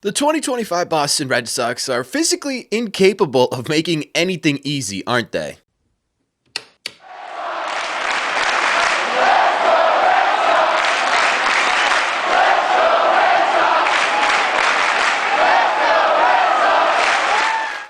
The 2025 Boston Red Sox are physically incapable of making anything easy, aren't they?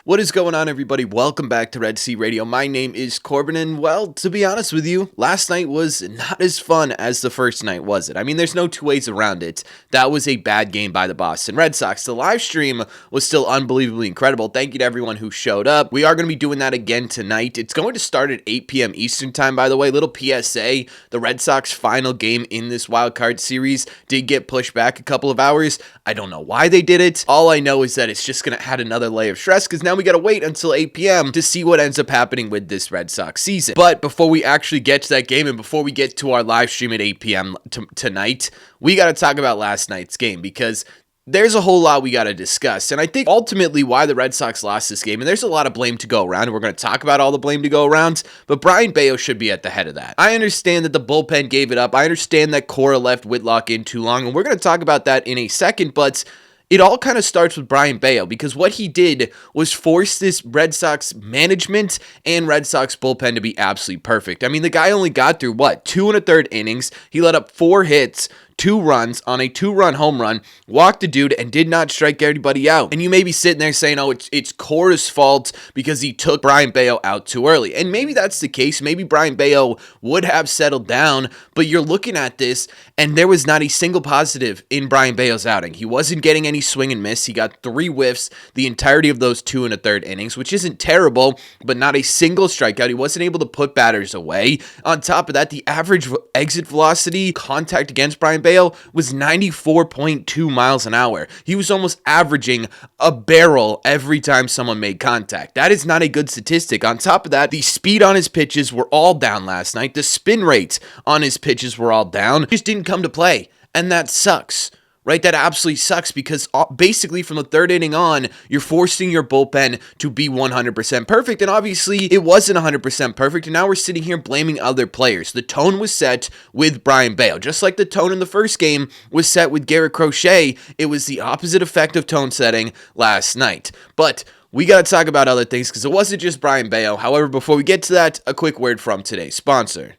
What is going on, everybody? Welcome back to Red Sea Radio. My name is Corbin, and well, to be honest with you, last night was not as fun as the first night, was it? I mean, there's no two ways around it. That was a bad game by the Boston Red Sox. The live stream was still unbelievably incredible. Thank you to everyone who showed up. We are going to be doing that again tonight. It's going to start at 8 p.m. Eastern time, by the way. Little PSA, the Red Sox final game in this Wildcard series did get pushed back a couple of hours. I don't know why they did it. All I know is that it's just going to add another layer of stress because now we got to wait until 8 p.m. to see what ends up happening with this Red Sox season. But before we actually get to that game and before we get to our live stream at 8 p.m. tonight, we got to talk about last night's game because there's a whole lot we got to discuss. And I think ultimately why the Red Sox lost this game, and there's a lot of blame to go around, and we're going to talk about all the blame to go around, but Brayan Bello should be at the head of that. I understand that the bullpen gave it up. I understand that Cora left Whitlock in too long, and we're going to talk about that in a second, but it all kind of starts with Brayan Bello because what he did was force this Red Sox management and Red Sox bullpen to be absolutely perfect. I mean, the guy only got through, 2 1/3 innings. He let up 4 hits, 2 runs on a 2-run home run, walked the dude, and did not strike everybody out. And you may be sitting there saying, oh, it's Cora's fault because he took Brayan Bello out too early. And maybe that's the case. Maybe Brayan Bello would have settled down, but you're looking at this, and there was not a single positive in Brayan Bello's outing. He wasn't getting any swing and miss. He got 3 whiffs the entirety of those 2 1/3 innings, which isn't terrible, but not a single strikeout. He wasn't able to put batters away. On top of that, the average exit velocity contact against Brayan Bello was 94.2 miles an hour. He was almost averaging a barrel every time someone made contact. That is not a good statistic. On top of that, the speed on his pitches were all down last night. The spin rates on his pitches were all down. He just didn't come to play, and that sucks. Right? That absolutely sucks because basically from the 3rd inning on, you're forcing your bullpen to be 100% perfect. And obviously it wasn't 100% perfect. And now we're sitting here blaming other players. The tone was set with Brayan Bello. Just like the tone in the first game was set with Garrett Crochet, it was the opposite effect of tone setting last night. But we got to talk about other things because it wasn't just Brayan Bello. However, before we get to that, a quick word from today's sponsor.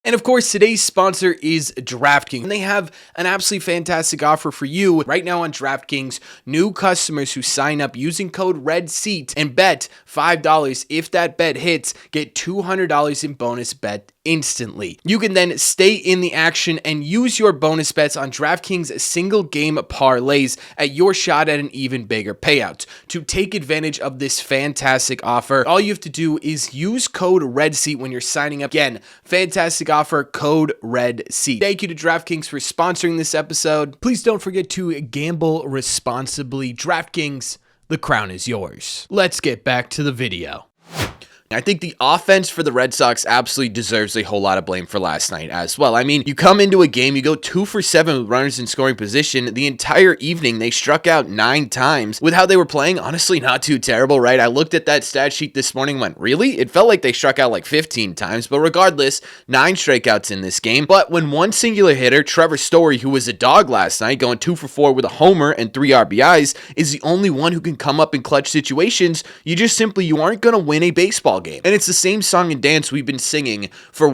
And of course, today's sponsor is DraftKings. And they have an absolutely fantastic offer for you right now on DraftKings. New customers who sign up using code REDSEAT and bet $5. If that bet hits, get $200 in bonus bet instantly. You can then stay in the action and use your bonus bets on DraftKings single game parlays at your shot at an even bigger payout. To take advantage of this fantastic offer, all you have to do is use code REDSEAT when you're signing up. Again, fantastic offer, code REDSEAT. Thank you to DraftKings for sponsoring this episode. Please don't forget to gamble responsibly. DraftKings, the crown is yours. Let's get back to the video. I think the offense for the Red Sox absolutely deserves a whole lot of blame for last night as well. I mean, you come into a game, you go 2 for 7 with runners in scoring position. The entire evening, they struck out 9 times. With how they were playing, honestly, not too terrible, right? I looked at that stat sheet this morning and went, really? It felt like they struck out like 15 times, but regardless, 9 strikeouts in this game. But when one singular hitter, Trevor Story, who was a dog last night, going 2 for 4 with a homer and 3 RBIs, is the only one who can come up in clutch situations, you aren't going to win a baseball game. And it's the same song and dance we've been singing for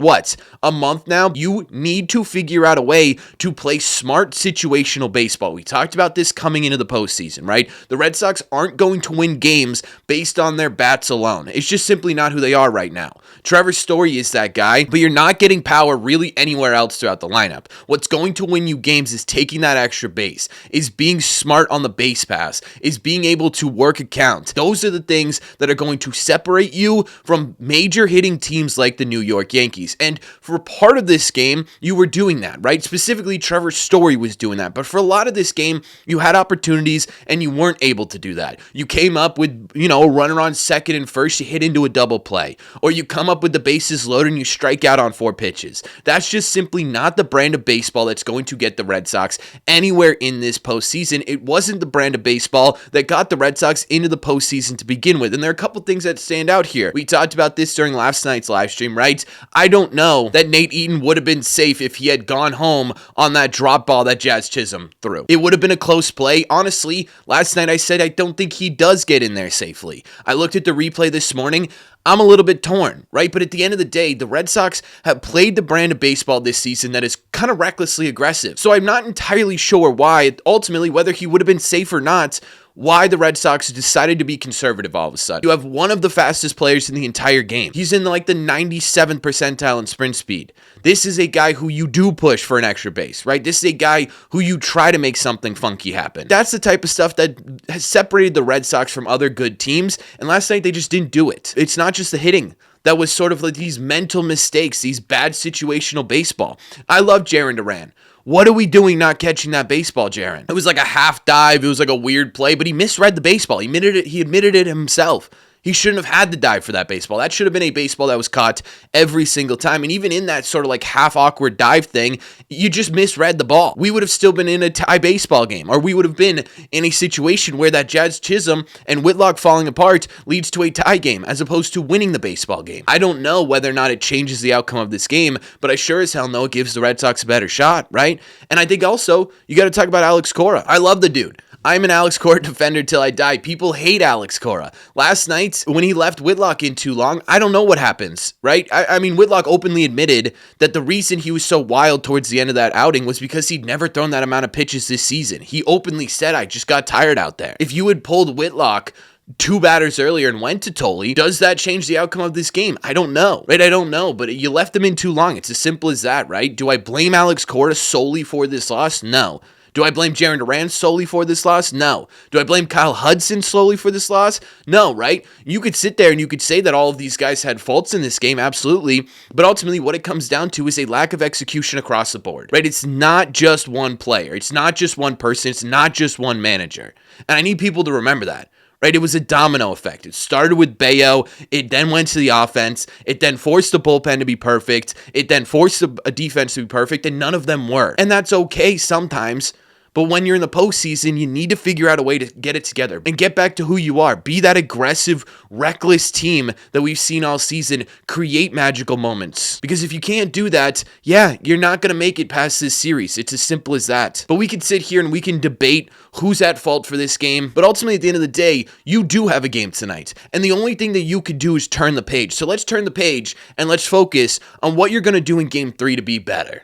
a month now. You need to figure out a way to play smart situational baseball. We talked about this coming into the postseason, right? The Red Sox aren't going to win games based on their bats alone. It's just simply not who they are right now. Trevor Story is that guy, but you're not getting power really anywhere else throughout the lineup. What's going to win you games is taking that extra base, is being smart on the base pass, is being able to work a count. Those are the things that are going to separate you from major hitting teams like the New York Yankees. And for part of this game, you were doing that, right? Specifically, Trevor Story was doing that. But for a lot of this game, you had opportunities and you weren't able to do that. You came up with, a runner on second and first, you hit into a double play. Or you come up with the bases loaded and you strike out on 4 pitches. That's just simply not the brand of baseball that's going to get the Red Sox anywhere in this postseason. It wasn't the brand of baseball that got the Red Sox into the postseason to begin with. And there are a couple things that stand out here. We talked about this during last night's live stream, right? I don't know that Nate Eaton would have been safe if he had gone home on that drop ball that Jazz Chisholm threw. It would have been a close play. Honestly, last night I said I don't think he does get in there safely. I looked at the replay this morning. I'm a little bit torn, right? But at the end of the day, the Red Sox have played the brand of baseball this season that is kind of recklessly aggressive. So I'm not entirely sure why, ultimately, whether he would have been safe or not, why the Red Sox decided to be conservative all of a sudden. You have one of the fastest players in the entire game. He's in like the 97th percentile in sprint speed. This is a guy who you do push for an extra base, right? This is a guy who you try to make something funky happen. That's the type of stuff that has separated the Red Sox from other good teams, and last night they just didn't do it. It's not just the hitting. That was sort of like these mental mistakes, these bad situational baseball. I love Jarren Duran. What are we doing not catching that baseball, Jarren? It was like a half dive. It was like a weird play, but he misread the baseball. He admitted it himself. He shouldn't have had to dive for that baseball. That should have been a baseball that was caught every single time. And even in that sort of like half awkward dive thing, you just misread the ball. We would have still been in a tie baseball game, or we would have been in a situation where that Jazz Chisholm and Whitlock falling apart leads to a tie game as opposed to winning the baseball game. I don't know whether or not it changes the outcome of this game, but I sure as hell know it gives the Red Sox a better shot, right? And I think also you got to talk about Alex Cora. I love the dude. I'm an Alex Cora defender till I die. People hate Alex Cora. Last night, when he left Whitlock in too long, I don't know what happens, right? I mean, Whitlock openly admitted that the reason he was so wild towards the end of that outing was because he'd never thrown that amount of pitches this season. He openly said, I just got tired out there. If you had pulled Whitlock 2 batters earlier and went to Tolley, does that change the outcome of this game? I don't know, right? I don't know, but you left them in too long. It's as simple as that, right? Do I blame Alex Cora solely for this loss? No. Do I blame Jarren Duran solely for this loss? No. Do I blame Kyle Hudson solely for this loss? No, right? You could sit there and you could say that all of these guys had faults in this game, absolutely, but ultimately what it comes down to is a lack of execution across the board, right? It's not just one player. It's not just one person. It's not just one manager. And I need people to remember that. Right, it was a domino effect. It started with Bayo. It then went to the offense. It then forced the bullpen to be perfect. It then forced a defense to be perfect, and none of them were. And that's okay sometimes. But when you're in the postseason, you need to figure out a way to get it together and get back to who you are. Be that aggressive, reckless team that we've seen all season. Create magical moments. Because if you can't do that, yeah, you're not going to make it past this series. It's as simple as that. But we can sit here and we can debate who's at fault for this game. But ultimately, at the end of the day, you do have a game tonight. And the only thing that you could do is turn the page. So let's turn the page and let's focus on what you're going to do in Game 3 to be better.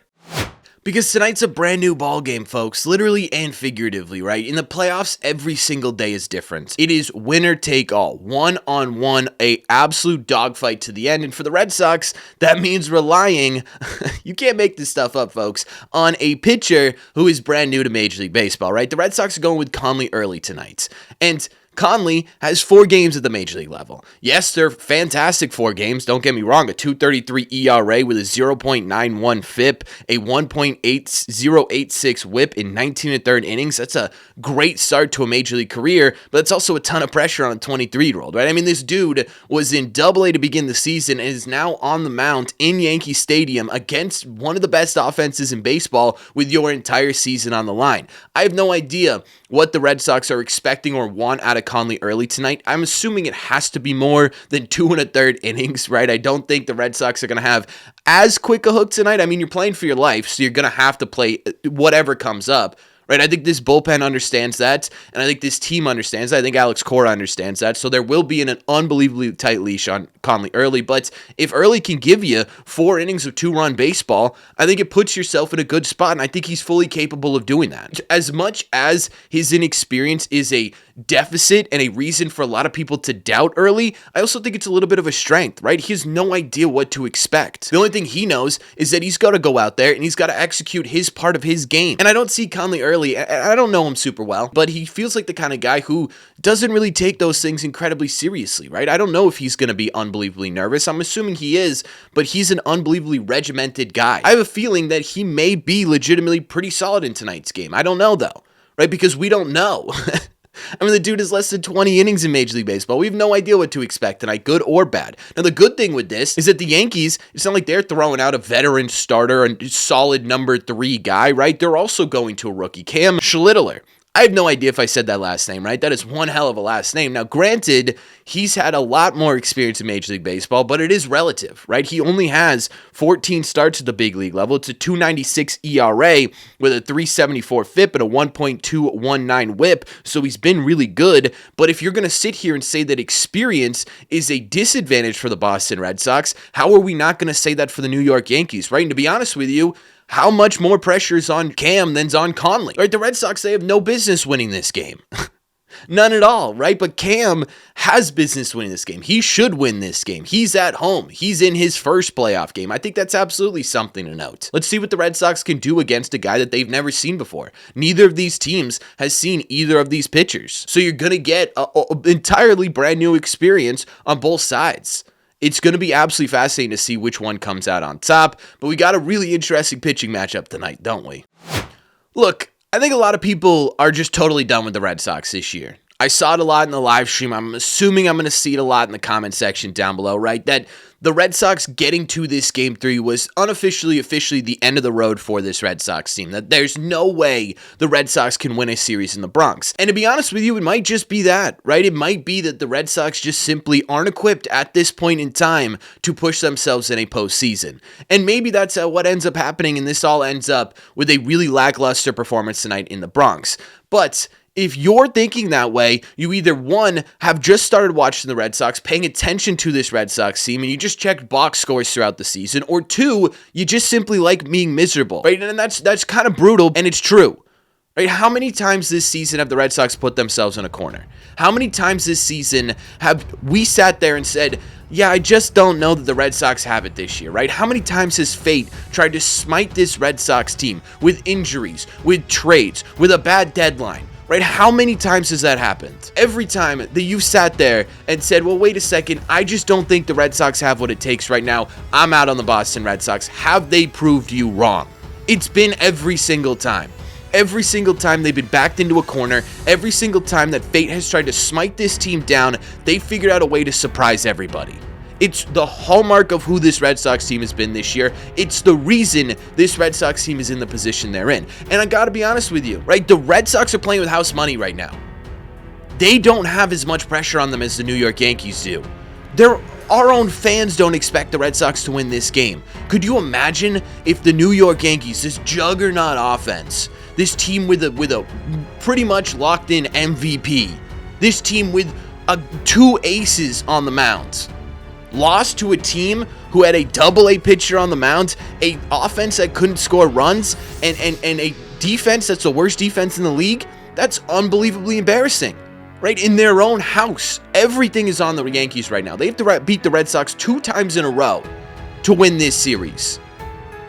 Because tonight's a brand new ball game, folks, literally and figuratively, right? In the playoffs, every single day is different. It is winner take all, one-on-one, a absolute dogfight to the end. And for the Red Sox, that means relying, you can't make this stuff up, folks, on a pitcher who is brand new to Major League Baseball, right? The Red Sox are going with Conley early tonight. And Conley has 4 games at the Major League level. Yes, they're fantastic 4 games. Don't get me wrong. A 2.33 ERA with a 0.91 FIP, a 1.8086 WHIP in 19 1/3 innings. That's a great start to a Major League career, but it's also a ton of pressure on a 23-year-old, right? I mean, this dude was in Double-A to begin the season and is now on the mound in Yankee Stadium against one of the best offenses in baseball with your entire season on the line. I have no idea what the Red Sox are expecting or want out of Conley early tonight. I'm assuming it has to be more than 2 1/3 innings, right? I don't think the Red Sox are going to have as quick a hook tonight. I mean, you're playing for your life, so you're going to have to play whatever comes up. Right, I think this bullpen understands that, and I think this team understands that. I think Alex Cora understands that, so there will be an unbelievably tight leash on Conley early, but if early can give you 4 innings of 2-run baseball, I think it puts yourself in a good spot, and I think he's fully capable of doing that. As much as his inexperience is a deficit and a reason for a lot of people to doubt early, I also think it's a little bit of a strength, right? He has no idea what to expect. The only thing he knows is that he's got to go out there and he's got to execute his part of his game, and I don't see Conley early. I don't know him super well, but he feels like the kind of guy who doesn't really take those things incredibly seriously, right? I don't know if he's going to be unbelievably nervous. I'm assuming he is, but he's an unbelievably regimented guy. I have a feeling that he may be legitimately pretty solid in tonight's game. I don't know, though, right? Because we don't know. I mean, the dude has less than 20 innings in Major League Baseball. We have no idea what to expect tonight, good or bad. Now, the good thing with this is that the Yankees, it's not like they're throwing out a veteran starter and solid number 3 guy, right? They're also going to a rookie, Cam Schlittler. I have no idea if I said that last name right. That is one hell of a last name. Now, granted, he's had a lot more experience in Major League Baseball, but it is relative, right? He only has 14 starts at the big league level. It's a 2.96 ERA with a 3.74 FIP and a 1.219 WHIP, so he's been really good. But if you're going to sit here and say that experience is a disadvantage for the Boston Red Sox, how are we not going to say that for the New York Yankees, right? And to be honest with you, how much more pressure is on Cam than's on Conley? Right, the Red Sox, they have no business winning this game. None at all, right? But Cam has business winning this game. He should win this game. He's at home. He's in his first playoff game. I think that's absolutely something to note. Let's see what the Red Sox can do against a guy that they've never seen before. Neither of these teams has seen either of these pitchers. So you're going to get an entirely brand new experience on both sides. It's going to be absolutely fascinating to see which one comes out on top, but we got a really interesting pitching matchup tonight, don't we? Look, I think a lot of people are just totally done with the Red Sox this year. I saw it a lot in the live stream. I'm assuming I'm going to see it a lot in the comment section down below, right? That the Red Sox getting to this Game 3 was officially the end of the road for this Red Sox team. That there's no way the Red Sox can win a series in the Bronx. And to be honest with you, it might just be that, right? It might be that the Red Sox just simply aren't equipped at this point in time to push themselves in a postseason. And maybe that's what ends up happening, and this all ends up with a really lackluster performance tonight in the Bronx. But if you're thinking that way, you either, one, have just started watching the Red Sox, paying attention to this Red Sox team, and you just checked box scores throughout the season, or two, you just simply like being miserable, right? And that's kind of brutal, and it's true, right? How many times this season have the Red Sox put themselves in a corner? How many times this season have we sat there and said, yeah, I just don't know that the Red Sox have it this year, right? How many times has fate tried to smite this Red Sox team with injuries, with trades, with a bad deadline? Right? How many times has that happened? Every time that you've sat there and said, well, wait a second, I just don't think the Red Sox have what it takes right now. I'm out on the Boston Red Sox. Have they proved you wrong? It's been every single time. Every single time they've been backed into a corner, every single time that fate has tried to smite this team down, they figured out a way to surprise everybody. It's the hallmark of who this Red Sox team has been this year. It's the reason this Red Sox team is in the position they're in. And I gotta be honest with you, right? The Red Sox are playing with house money right now. They don't have as much pressure on them as the New York Yankees do. Our own fans don't expect the Red Sox to win this game. Could you imagine if the New York Yankees, this juggernaut offense, this team with a pretty much locked in MVP, this team with two aces on the mound, lost to a team who had a double-A pitcher on the mound, a offense that couldn't score runs, and a defense that's the worst defense in the league? That's unbelievably embarrassing, right? In their own house. Everything is on the Yankees right now. They have to beat the Red Sox 2 times in a row to win this series.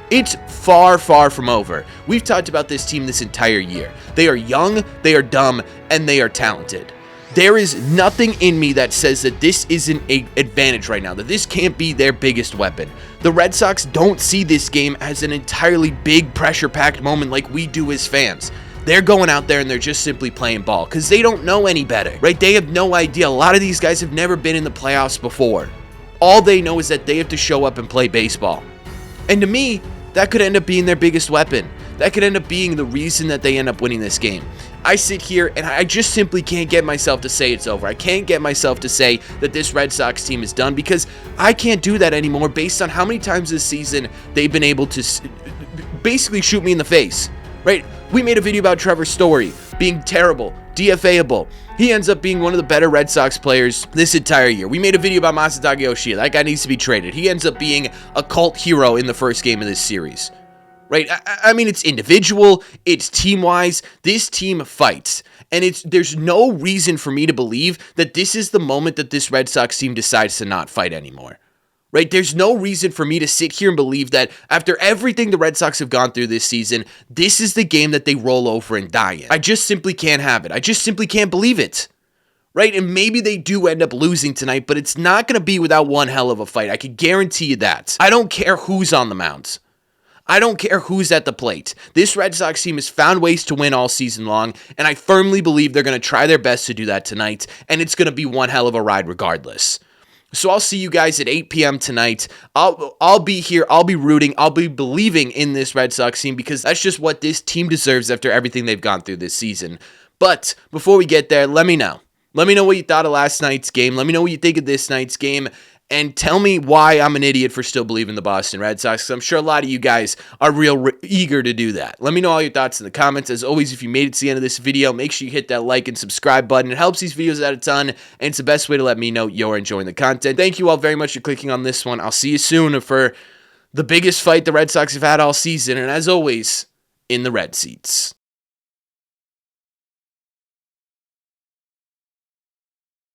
It's far, far from over. We've talked about this team this entire year. They are young, they are dumb, and they are talented. There is nothing in me that says that this isn't an advantage right now, that this can't be their biggest weapon. The Red Sox don't see this game as an entirely big pressure-packed moment like we do as fans. They're going out there and they're just simply playing ball because they don't know any better, right? They have no idea. A lot of these guys have never been in the playoffs before. All they know is that they have to show up and play baseball. And to me, that could end up being their biggest weapon. That could end up being the reason that they end up winning this game. I sit here and I just simply can't get myself to say it's over. I can't get myself to say that this Red Sox team is done because I can't do that anymore based on how many times this season they've been able to basically shoot me in the face, right? We made a video about Trevor Story being terrible, DFA-able. He ends up being one of the better Red Sox players this entire year. We made a video about Masataka Yoshida. That guy needs to be traded. He ends up being a cult hero in the first game of this series. Right? I mean, it's individual, it's team-wise. This team fights. And there's no reason for me to believe that this is the moment that this Red Sox team decides to not fight anymore. Right? There's no reason for me to sit here and believe that after everything the Red Sox have gone through this season, this is the game that they roll over and die in. I just simply can't have it. I just simply can't believe it. Right? And maybe they do end up losing tonight, but it's not going to be without one hell of a fight. I can guarantee you that. I don't care who's on the mound. I don't care who's at the plate. This Red Sox team has found ways to win all season long, and I firmly believe they're going to try their best to do that tonight, and it's going to be one hell of a ride regardless. So I'll see you guys at 8 p.m. tonight. I'll be here. I'll be rooting. I'll be believing in this Red Sox team because that's just what this team deserves after everything they've gone through this season. But before we get there, let me know. Let me know what you thought of last night's game. Let me know what you think of this night's game. And tell me why I'm an idiot for still believing the Boston Red Sox, because I'm sure a lot of you guys are eager to do that. Let me know all your thoughts in the comments. As always, if you made it to the end of this video, make sure you hit that like and subscribe button. It helps these videos out a ton, and it's the best way to let me know you're enjoying the content. Thank you all very much for clicking on this one. I'll see you soon for the biggest fight the Red Sox have had all season, and as always, in the red seats.